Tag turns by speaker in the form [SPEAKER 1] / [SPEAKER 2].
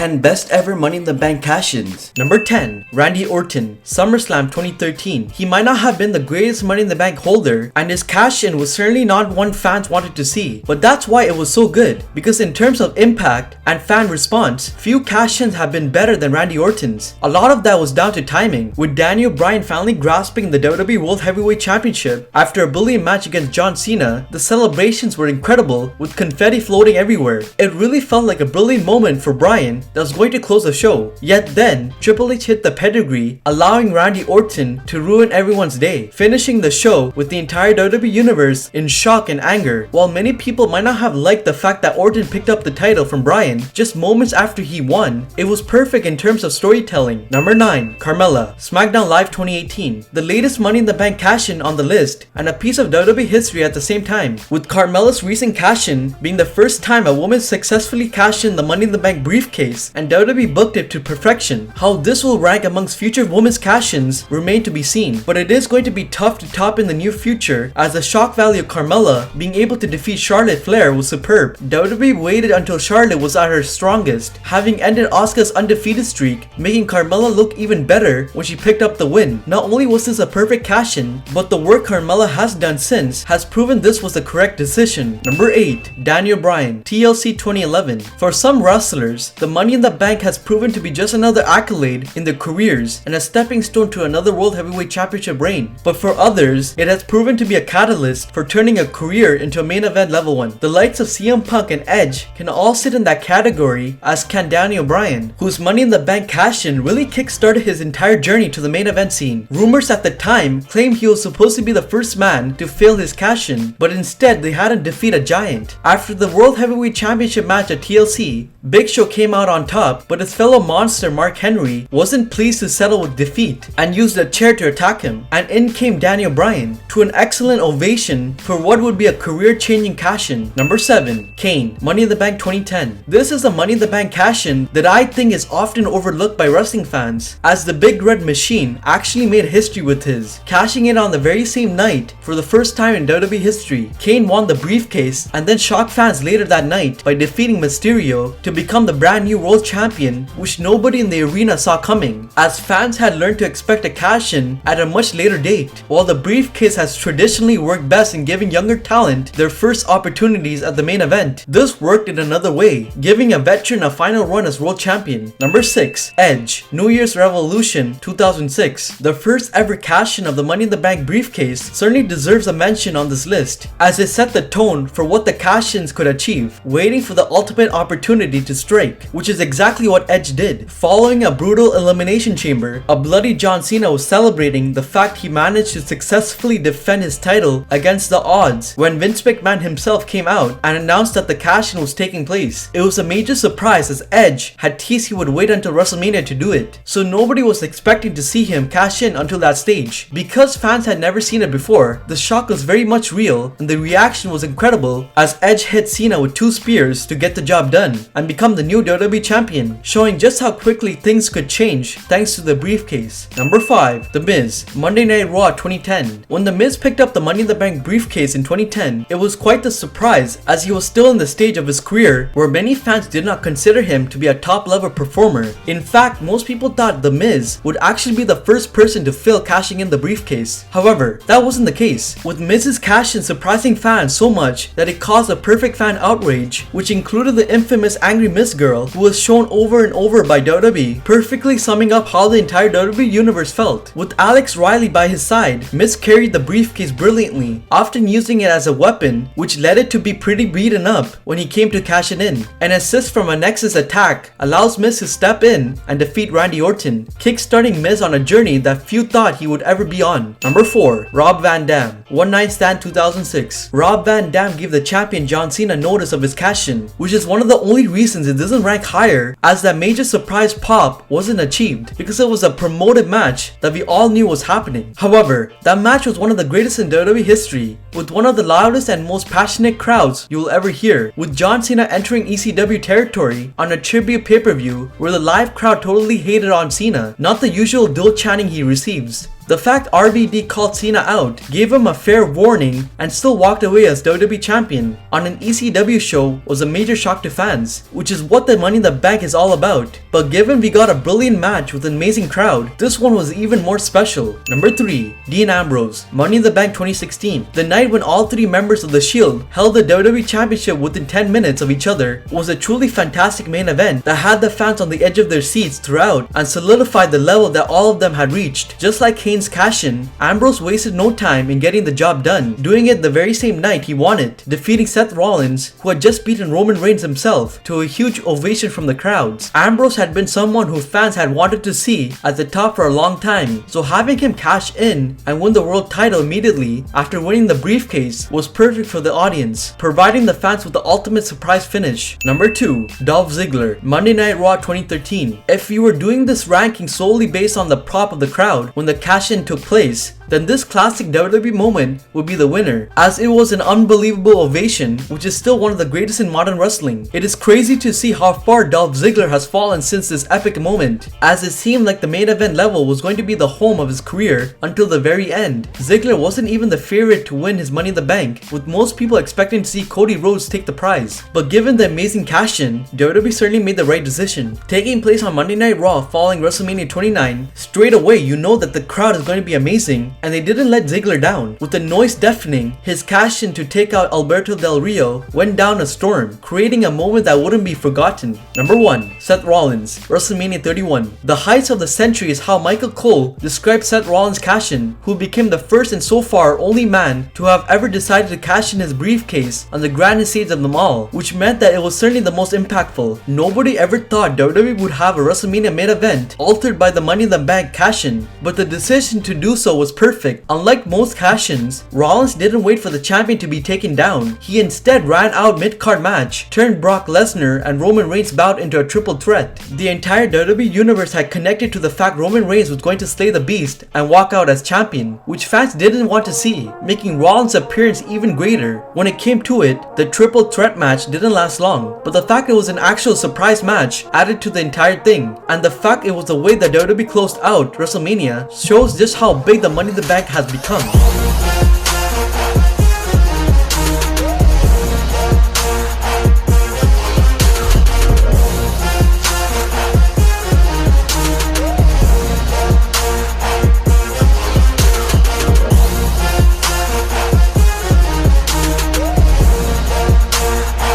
[SPEAKER 1] 10 best ever Money in the Bank cash-ins. Number 10. Randy Orton, SummerSlam 2013. He might not have been the greatest Money in the Bank holder, and his cash-in was certainly not one fans wanted to see, but that's why it was so good, because in terms of impact and fan response, few cash-ins have been better than Randy Orton's. A lot of that was down to timing, with Bryan finally grasping the WWE World Heavyweight Championship after a brilliant match against John Cena. The celebrations were incredible, with confetti floating everywhere. It really felt like a brilliant moment for Bryan that was going to close the show. Yet then, Triple H hit the pedigree, allowing Randy Orton to ruin everyone's day, finishing the show with the entire WWE Universe in shock and anger. While many people might not have liked the fact that Orton picked up the title from Bryan just moments after he won, it was perfect in terms of storytelling. Number 9. Carmella, SmackDown Live 2018. The latest Money in the Bank cash-in on the list, and a piece of WWE history at the same time, with Carmella's recent cash-in being the first time a woman successfully cashed in the Money in the Bank briefcase, and WWE booked it to perfection. How this will rank amongst future women's cash-ins remain to be seen, but it is going to be tough to top in the near future, as the shock value of Carmella being able to defeat Charlotte Flair was superb. WWE waited until Charlotte was at her strongest, having ended Asuka's undefeated streak, making Carmella look even better when she picked up the win. Not only was this a perfect cash-in, but the work Carmella has done since has proven this was the correct decision. Number 8. Daniel Bryan, TLC 2011. For some wrestlers, the Money in the Bank has proven to be just another accolade in their careers and a stepping stone to another World Heavyweight Championship reign. But for others, it has proven to be a catalyst for turning a career into a main event level one. The likes of CM Punk and Edge can all sit in that category, as can Daniel Bryan, whose Money in the Bank cash-in really kick-started his entire journey to the main event scene. Rumors at the time claimed he was supposed to be the first man to fail his cash-in, but instead they had him defeat a giant. After the World Heavyweight Championship match at TLC, Big Show came out on top, but his fellow monster Mark Henry wasn't pleased to settle with defeat and used a chair to attack him, and in came Daniel Bryan to an excellent ovation for what would be a career-changing cash-in. Number 7. Kane, Money in the Bank 2010. This is a Money in the Bank cash-in that I think is often overlooked by wrestling fans, as the Big Red Machine actually made history with his, cashing in on the very same night for the first time in WWE history. Kane won the briefcase and then shocked fans later that night by defeating Mysterio to become the brand new world champion, which nobody in the arena saw coming, as fans had learned to expect a cash-in at a much later date. While the briefcase has traditionally worked best in giving younger talent their first opportunities at the main event, this worked in another way, giving a veteran a final run as world champion. Number 6. Edge, New Year's Revolution 2006. The first ever cash-in of the Money in the Bank briefcase certainly deserves a mention on this list, as it set the tone for what the cash-ins could achieve, waiting for the ultimate opportunity to strike, which is exactly what Edge did. Following a brutal elimination chamber, a bloody John Cena was celebrating the fact he managed to successfully defend his title against the odds when Vince McMahon himself came out and announced that the cash-in was taking place. It was a major surprise, as Edge had teased he would wait until WrestleMania to do it, so nobody was expecting to see him cash in until that stage. Because fans had never seen it before, the shock was very much real and the reaction was incredible, as Edge hit Cena with 2 spears to get the job done and become the new WWE champion, showing just how quickly things could change thanks to the briefcase. Number 5. The Miz, Monday Night Raw 2010. When The Miz picked up the Money in the Bank briefcase in 2010, it was quite the surprise, as he was still in the stage of his career where many fans did not consider him to be a top level performer. In fact, most people thought The Miz would actually be the first person to fail cashing in the briefcase. However, that wasn't the case, with Miz's cash-in surprising fans so much that it caused a perfect fan outrage, which included the infamous Angry Miz girl, who was shown over and over by WWE, perfectly summing up how the entire WWE universe felt. With Alex Riley by his side, Miz carried the briefcase brilliantly, often using it as a weapon, which led it to be pretty beaten up when he came to cash it in. An assist from a Nexus attack allows Miz to step in and defeat Randy Orton, kickstarting Miz on a journey that few thought he would ever be on. Number 4. Rob Van Dam, One Night Stand 2006. Rob Van Dam gave the champion John Cena notice of his cash-in, which is one of the only reasons it doesn't rank higher, as that major surprise pop wasn't achieved because it was a promoted match that we all knew was happening. However, that match was one of the greatest in WWE history, with one of the loudest and most passionate crowds you will ever hear, with John Cena entering ECW territory on a tribute pay-per-view where the live crowd totally hated on Cena, not the usual dual chanting he receives. The fact RVD called Cena out gave him a fair warning and still walked away as WWE champion on an ECW show was a major shock to fans, which is what the Money in the Bank is all about. But given we got a brilliant match with an amazing crowd, this one was even more special. Number 3. Dean Ambrose, Money in the Bank 2016. The night when all 3 members of the Shield held the WWE Championship within 10 minutes of each other was a truly fantastic main event that had the fans on the edge of their seats throughout and solidified the level that all of them had reached. Just like Kane's cash-in, Ambrose wasted no time in getting the job done, doing it the very same night he won it, defeating Seth Rollins, who had just beaten Roman Reigns himself, to a huge ovation from the crowds. Ambrose had been someone who fans had wanted to see at the top for a long time, so having him cash in and win the world title immediately after winning the briefcase was perfect for the audience, providing the fans with the ultimate surprise finish. Number 2. Dolph Ziggler, Monday Night Raw 2013. If you were doing this ranking solely based on the prop of the crowd when the cash-in took place, then this classic WWE moment would be the winner, as it was an unbelievable ovation, which is still one of the greatest in modern wrestling. It is crazy to see how far Dolph Ziggler has fallen since this epic moment, as it seemed like the main event level was going to be the home of his career until the very end. Ziggler wasn't even the favorite to win his Money in the Bank, with most people expecting to see Cody Rhodes take the prize. But given the amazing cash-in, WWE certainly made the right decision. Taking place on Monday Night Raw following WrestleMania 29, straight away you know that the crowd is going to be amazing, and they didn't let Ziggler down. With the noise deafening, his cash-in to take out Alberto Del Rio went down a storm, creating a moment that wouldn't be forgotten. Number 1. Seth Rollins, WrestleMania 31. The heights of the century is how Michael Cole described Seth Rollins' cash-in, who became the first and so far only man to have ever decided to cash in his briefcase on the grandest stage of them all, which meant that it was certainly the most impactful. Nobody ever thought WWE would have a WrestleMania main event altered by the Money in the Bank cash-in, but the decision to do so was perfect. Unlike most cash-ins, Rollins didn't wait for the champion to be taken down. He instead ran out mid-card match, turned Brock Lesnar and Roman Reigns bout into a triple threat. The entire WWE universe had connected to the fact Roman Reigns was going to slay the beast and walk out as champion, which fans didn't want to see, making Rollins' appearance even greater. When it came to it, the triple threat match didn't last long, but the fact it was an actual surprise match added to the entire thing, and the fact it was the way that WWE closed out WrestleMania shows just how big the Money in the Bank has become.